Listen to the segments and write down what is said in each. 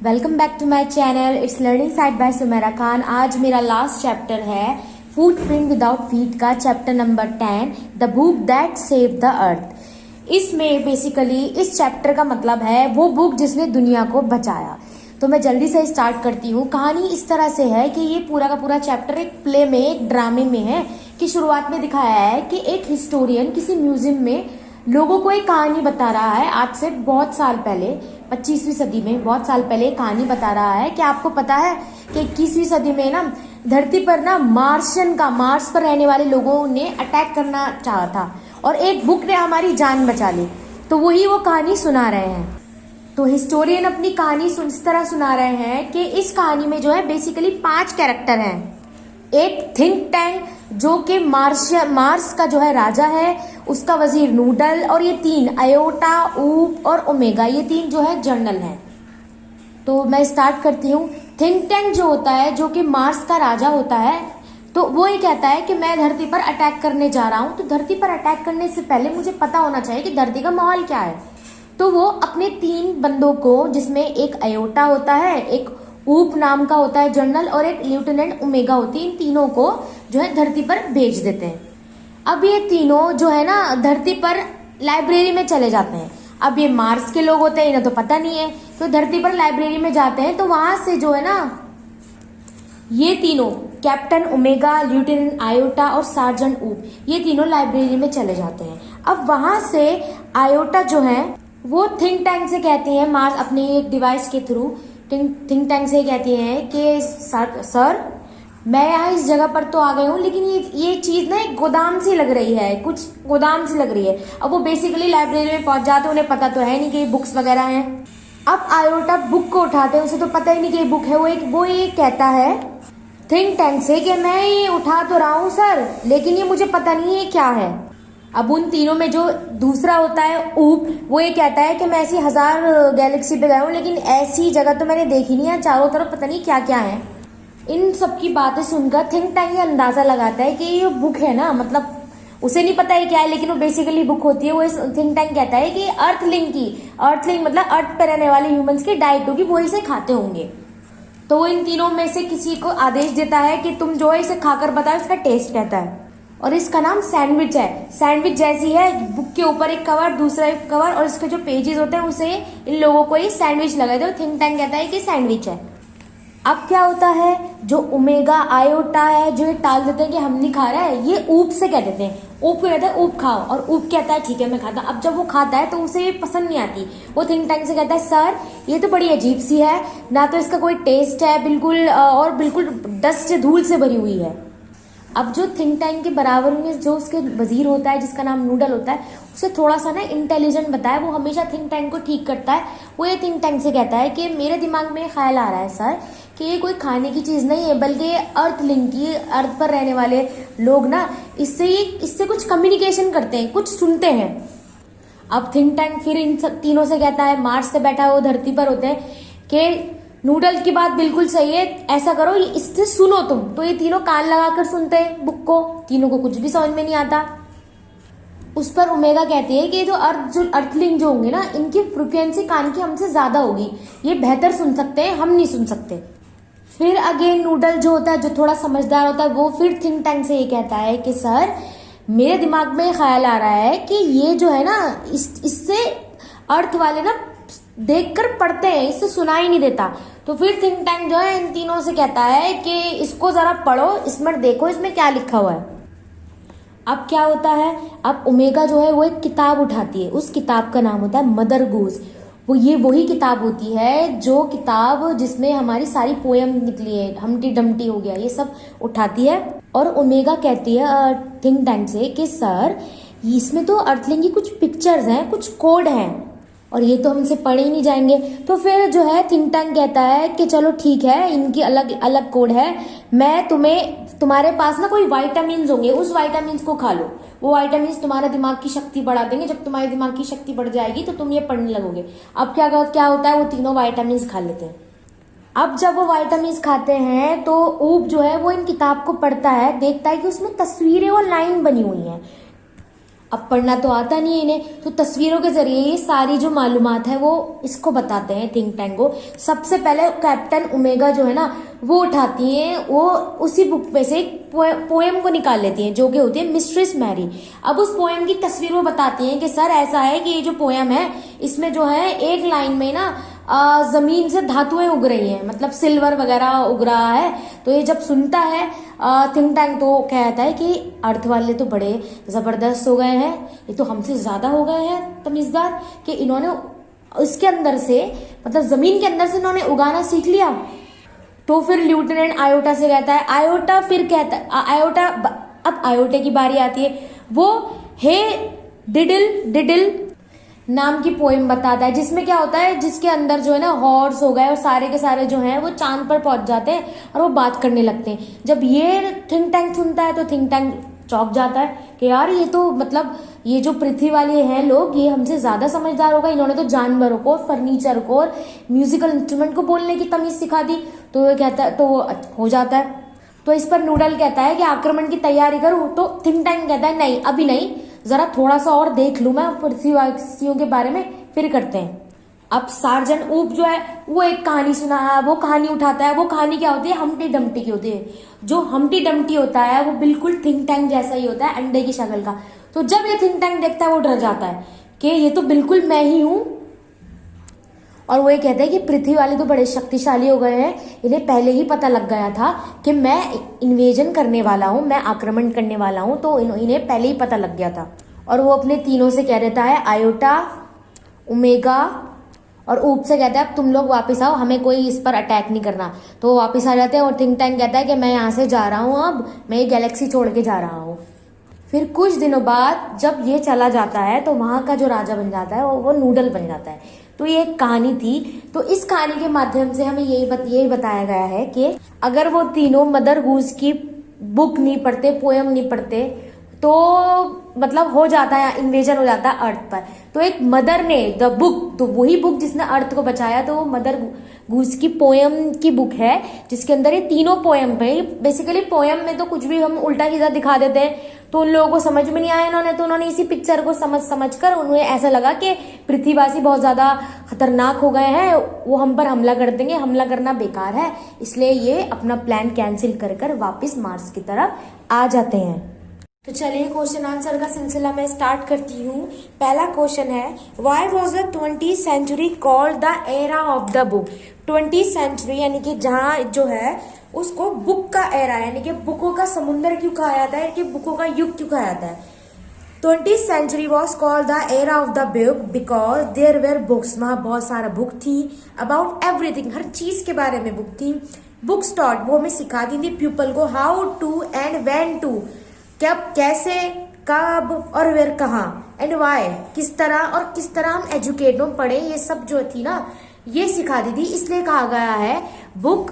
Welcome back to my channel. It's learning side by Sumera Khan. आज मेरा last chapter है footprint without feet का chapter number 10, the book that save the earth. इसमें basically इस chapter का मतलब है वो बुक जिसने दुनिया को बचाया। तो मैं जल्दी से स्टार्ट करती हूँ। कहानी इस तरह से है कि ये पूरा का पूरा चैप्टर एक प्ले में, एक ड्रामे में है कि शुरुआत में दिखाया है कि एक हिस्टोरियन किसी म्यूजियम में लोगों को एक कहानी बता रहा है। आज से बहुत साल पहले, 25वीं सदी में, बहुत साल पहले एक कहानी बता रहा है कि आपको पता है कि 21वीं सदी में ना धरती पर ना मार्स पर रहने वाले लोगों ने अटैक करना चाहा था और एक बुक ने हमारी जान बचा ली। तो वही वो कहानी सुना रहे हैं। तो हिस्टोरियन अपनी कहानी इस तरह सुना रहे हैं कि इस कहानी में जो है बेसिकली 5 कैरेक्टर हैं। एक थिंक टैंक जो कि मार्स का जो है राजा है, उसका वजीर नूडल, और ये 3 अयोटा, ऊप और ओमेगा, ये 3 जो है जर्नल हैं। तो मैं स्टार्ट करती हूँ। थिंक टैंक जो होता है, जो कि मार्स का राजा होता है, तो वो ये कहता है कि मैं धरती पर अटैक करने जा रहा हूँ। तो धरती पर अटैक करने से पहले मुझे पता होना चाहिए कि धरती का माहौल क्या है। तो वो अपने 3 बंदों को, जिसमें एक अयोटा होता है, एक ऊप नाम का होता है जनरल, और एक लेफ्टिनेंट ओमेगा होती है, इन तीनों को जो है धरती पर भेज देते हैं। अब ये तीनों जो है ना धरती पर लाइब्रेरी में चले जाते हैं। अब ये मार्स के लोग होते हैं, इन्हें तो पता नहीं है, तो धरती पर लाइब्रेरी में जाते हैं। तो वहां से जो है ना ये तीनों, कैप्टन ओमेगा, लेफ्टिनेंट आयोटा और सार्जेंट ऊप, ये तीनों लाइब्रेरी में चले जाते हैं। अब वहां से आयोटा जो है वो थिंक टैंक से कहती है, मार्स अपने एक डिवाइस के थ्रू थिंक टैंक से कहती है कि सर मैं यहाँ इस जगह पर तो आ गई हूँ, लेकिन ये चीज ना एक गोदाम सी लग रही है, कुछ गोदाम सी लग रही है। अब वो बेसिकली लाइब्रेरी में पहुंच जाते हैं, उन्हें पता तो है नहीं कि बुक्स वगैरह हैं। अब आयोटा बुक को उठाते हैं, उसे तो पता ही नहीं कि बुक है। वो ये कहता है थिंक टैंक से कि मैं ये उठा तो रहा हूँ सर, लेकिन ये मुझे पता नहीं है क्या है। अब उन तीनों में जो दूसरा होता है ऊप, वो ये कहता है कि मैं ऐसी 1000 गैलेक्सी पे गया हूँ, लेकिन ऐसी जगह तो मैंने देखी नहीं है, चारों तरफ पता नहीं क्या क्या है। इन सब की बातें सुनकर थिंक टैंक ये अंदाजा लगाता है कि ये बुक है ना, मतलब उसे नहीं पता है क्या है, लेकिन वो बेसिकली बुक होती है। वो थिंक टैंक कहता है कि अर्थलिंग मतलब अर्थ पर रहने वाले ह्यूमंस की डाइट होगी, वो इसे खाते होंगे। तो वो इन तीनों में से किसी को आदेश देता है कि तुम जो है इसे खाकर बताओ इसका टेस्ट कहता है। और इसका नाम सैंडविच है। सैंडविच जैसी है, बुक के ऊपर एक कवर, दूसरा एक कवर, और इसके जो पेजेस होते हैं उसे इन लोगों को ही सैंडविच लगाए थे। थिंक टैंक कहता है कि सैंडविच है। अब क्या होता है, जो ओमेगा आयोटा है जो ये टाल देते हैं कि हम नहीं खा रहा है, ये ऊप से कह देते हैं, ऊप को कहता है ऊप खाओ, और ऊप कहता है ठीक है मैं खाता। अब जब वो खाता है तो उसे ये पसंद नहीं आती। वो थिंक टैंक से कहता है सर ये तो बड़ी अजीब सी है, ना तो इसका कोई टेस्ट है बिल्कुल, और बिल्कुल डस्ट से, धूल से भरी हुई है। अब जो थिंक टैंक के बराबर में जो उसके वजीर होता है, जिसका नाम नूडल होता है, उसे थोड़ा सा ना इंटेलिजेंट बताया, वो हमेशा थिंक टैंक को ठीक करता है। वो ये थिंक टैंक से कहता है कि मेरे दिमाग में ख्याल आ रहा है सर कि ये कोई खाने की चीज नहीं है, बल्कि ये अर्थ पर रहने वाले लोग ना इससे कुछ कम्युनिकेशन करते हैं, कुछ सुनते हैं। अब थिंक टैंक फिर इन तीनों से कहता है, मार्स से बैठा है, वो धरती पर होते हैं, कि नूडल की बात बिल्कुल सही है, ऐसा करो इससे सुनो तुम। तो ये तीनों कान लगाकर सुनते हैं बुक को, तीनों को कुछ भी समझ में नहीं आता। उस पर ओमेगा कहती है कि जो अर्थलिंग जो होंगे ना, इनकी फ्रिक्वेंसी कान की हमसे ज्यादा होगी, ये बेहतर सुन सकते हैं, हम नहीं सुन सकते। फिर अगेन नूडल जो होता है, जो थोड़ा समझदार होता है, वो फिर थिंक टैंक से ये कहता है कि सर मेरे दिमाग में ख्याल आ रहा है कि ये जो है ना इससे अर्थ वाले ना देखकर पढ़ते हैं, इससे सुनाई नहीं देता। तो फिर थिंक टैंक जो है इन तीनों से कहता है कि इसको जरा पढ़ो, इसमें देखो इसमें क्या लिखा हुआ है। अब क्या होता है, अब ओमेगा जो है वो एक किताब उठाती है, उस किताब का नाम होता है मदर गूज। ये वही किताब होती है जो किताब जिसमें हमारी सारी पोयम निकली है, हमटी डमटी हो गया, ये सब उठाती है। और ओमेगा कहती है थिंक टैंक से कि सर इसमें तो अर्थलिंग की कुछ पिक्चर्स हैं, कुछ कोड हैं, और ये तो हमसे पढ़े ही नहीं जाएंगे। तो फिर जो है थिंक टैंक कहता है कि चलो ठीक है, इनकी अलग अलग कोड है, मैं तुम्हारे पास ना कोई वाइटामिन होंगे, उस वाइटामिन को खा लो, वो वाइटामिन तुम्हारा दिमाग की शक्ति बढ़ा देंगे। जब तुम्हारे दिमाग की शक्ति बढ़ जाएगी तो तुम ये पढ़ने लगोगे। अब क्या होता है, वो तीनों वाइटामिन खा लेते हैं। अब जब वो वाइटामिन खाते हैं तो ऊप जो है वो इन किताब को पढ़ता है, देखता है कि उसमें तस्वीरें और लाइन बनी हुई हैं। अब पढ़ना तो आता नहीं है इन्हें, तो तस्वीरों के जरिए ये सारी जो मालूमात है वो इसको बताते हैं थिंक टैंक को। सबसे पहले कैप्टन ओमेगा जो है ना वो उठाती हैं, वो उसी बुक में से एक पोएम को निकाल लेती हैं जो कि होती है मिस्ट्रेस मैरी। अब उस पोएम की तस्वीर वो बताती हैं कि सर ऐसा है कि ये जो पोएम है इसमें जो है एक लाइन में ना जमीन से धातुएं उग रही हैं, मतलब सिल्वर वगैरह उग रहा है। तो ये जब सुनता है थिंक टैंक तो कहता है कि अर्थ वाले तो बड़े जबरदस्त हो गए हैं, ये तो हमसे ज्यादा हो गए हैं तमीजदार, कि इन्होंने इसके अंदर से मतलब जमीन के अंदर से इन्होंने उगाना सीख लिया। तो फिर लेफ्टिनेंट आयोटा से कहता है, आयोटा फिर कहता है आयोटा, अब आयोटे की बारी आती है, वो हे डिडिल डिडिल नाम की पोएम बताता है, जिसमें क्या होता है, जिसके अंदर जो है ना हॉर्स हो गए और सारे के सारे जो हैं वो चांद पर पहुंच जाते हैं और वो बात करने लगते हैं। जब ये थिंक टैंक सुनता है तो थिंक टैंक चौंक जाता है कि यार ये तो मतलब ये जो पृथ्वी वाले हैं लोग ये हमसे ज्यादा समझदार होगा, इन्होंने तो जानवरों को, फर्नीचर को और म्यूजिकल इंस्ट्रूमेंट को बोलने की तमीज सिखा दी। तो वो कहता है, तो वो हो जाता है। तो इस पर नूडल कहता है कि आक्रमण की तैयारी करूं, तो थिंक टैंक कहता है नहीं अभी नहीं, जरा थोड़ा सा और देख लूं मैं पृथ्वीवासियों के बारे में, फिर करते हैं। अब सार्जन ऊप जो है वो एक कहानी सुना, वो कहानी उठाता है। वो कहानी क्या होती है, हम्टी डम्टी की होती है। जो हम्टी डम्टी होता है वो बिल्कुल थिंक टैंक जैसा ही होता है, अंडे की शक्ल का। तो जब ये थिंक टैंक देखता है वो डर जाता है कि ये तो बिल्कुल मैं ही हूं। और वो ये कहते हैं कि पृथ्वी वाले तो बड़े शक्तिशाली हो गए हैं, इन्हें पहले ही पता लग गया था कि मैं इन्वेजन करने वाला हूँ, मैं आक्रमण करने वाला हूँ, तो इन्हें पहले ही पता लग गया था। और वो अपने तीनों से कह देता है, आयोटा, ओमेगा और ऊप से कहता है अब तुम लोग वापस आओ, हमें कोई इस पर अटैक नहीं करना। तो वो वापस आ जाते हैं और थिंक टैंक कहता है कि मैं यहाँ से जा रहा हूँ, अब मैं ये गैलेक्सी छोड़ के जा रहा हूँ। फिर कुछ दिनों बाद जब ये चला जाता है तो वहां का जो राजा बन जाता है वो नूडल बन जाता है। तो ये एक कहानी थी। तो इस कहानी के माध्यम से हमें यही बताया गया है कि अगर वो तीनों मदर गूस की बुक नहीं पढ़ते, पोएम नहीं पढ़ते, तो मतलब हो जाता है इन्वेजन हो जाता है अर्थ पर। तो एक मदर ने द बुक, तो वही बुक जिसने अर्थ को बचाया, तो वो मदर गूस की पोएम की बुक है जिसके अंदर ये तीनों पोएम है। बेसिकली पोएम में तो कुछ भी हम उल्टा सीधा दिखा देते हैं, तो उन लोगों को समझ में नहीं आया इन्होंने, तो उन्होंने इसी पिक्चर को समझ कर उन्हें ऐसा लगा कि पृथ्वीवासी बहुत ज्यादा खतरनाक हो गए हैं, वो हम पर हमला कर देंगे, हमला करना बेकार है, इसलिए ये अपना प्लान कैंसिल कर वापस मार्स की तरफ आ जाते हैं। तो चलिए क्वेश्चन आंसर का सिलसिला मैं स्टार्ट करती हूँ। पहला क्वेश्चन है, why was the 20th century called the era of the book. 20th century यानी कि जहाँ जो है उसको बुक का एरा यानी कि बुकों का समुंदर क्यों कहा जाता है, कि बुकों का युग क्यों कहा जाता है। 20th century was called the era of the book because there were books, वहां बहुत सारा बुक थी, अबाउट एवरीथिंग, हर चीज के बारे में बुक थी। बुक्स टॉट, वो हमें सिखाती थी पीपल को, how to and when to, कब कैसे, कब और वेर कहाँ, एंड वाई किस तरह हम एजुकेट हो पढ़े, ये सब जो थी ना ये सिखाती थी, इसलिए कहा गया है book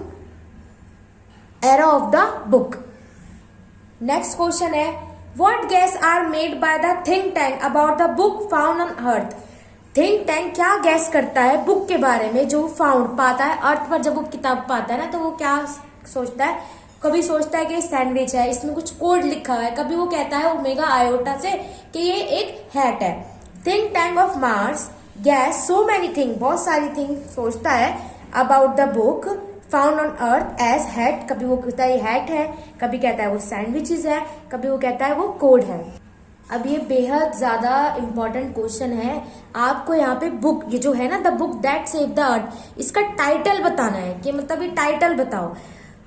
era of the book. Next question है, what gas are made by the think tank about the book found on earth. Think tank क्या गैस करता है बुक के बारे में जो फाउंड पाता है अर्थ पर। जब वो किताब पाता है ना तो वो क्या सोचता है, कभी सोचता है कि सैंडविच है, इसमें कुछ कोड लिखा है, कभी वो कहता है ओमेगा आयोटा से कि ये एक हैट है। Think tank of Mars guess so many thing, बहुत सारी थिंग सोचता है about the book found on earth as hat, कभी वो कहता है हैट है, कभी कहता है वो सैंडविचेस है, कभी वो कहता है वो कोड है। अब ये बेहद ज्यादा इंपॉर्टेंट क्वेश्चन है, आपको यहाँ पे बुक ये जो है ना the book that save the अर्थ, इसका टाइटल बताना है कि मतलब ये टाइटल बताओ।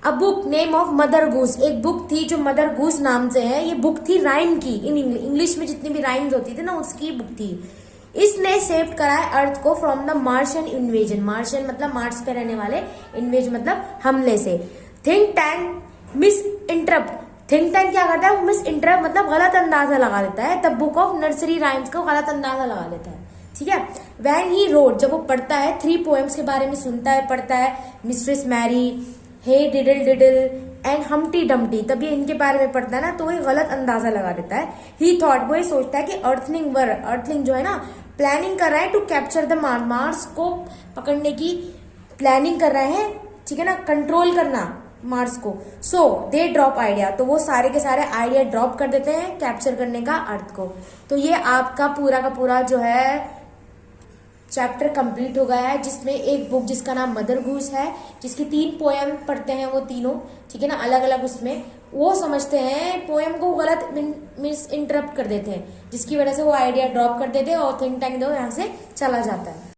A book name of mother goose, एक बुक थी जो मदर गूस नाम से है, ये बुक थी राइम की, इन इंग्लिश में जितनी भी राइम्स होती थी ना उसकी बुक थी। इसने सेव करा है अर्थ को from the Martian invasion, Martian मतलब मार्स पे रहने वाले, इन्वेज मतलब हमले से। Think tank miss interrupt, think tank क्या करता है, मिस इंटरप्ट मतलब गलत अंदाजा लगा देता है, the book of nursery rhymes को गलत अंदाजा लगा देता है, ठीक है। वैन ही रोड, जब वो पढ़ता है 3 पोएम्स के बारे में सुनता है पढ़ता है, Mistress Mary, hey diddle diddle and Humpty Dumpty, तब ये इनके बारे में पढ़ता है ना तो ये गलत अंदाजा लगा देता है। ही थॉट, वो ये सोचता है कि अर्थलिंग जो है ना प्लानिंग कर रहा है टू कैप्चर द मार्स को पकड़ने की प्लानिंग कर रहे हैं, ठीक है ना, कंट्रोल करना मार्स को। सो दे ड्रॉप आइडिया, तो वो सारे के सारे आइडिया ड्रॉप कर देते हैं कैप्चर करने का अर्थ को। तो ये आपका पूरा का पूरा जो है चैप्टर कंप्लीट हो गया है, जिसमें एक बुक जिसका नाम मदर गूस है, जिसकी 3 पोएम पढ़ते हैं वो तीनों, ठीक है ना, अलग अलग उसमें वो समझते हैं पोएम को गलत मिस इंटरप्ट कर देते हैं, जिसकी वजह से वो आइडिया ड्रॉप कर देते हैं और थिंक टैंक दो यहाँ से चला जाता है।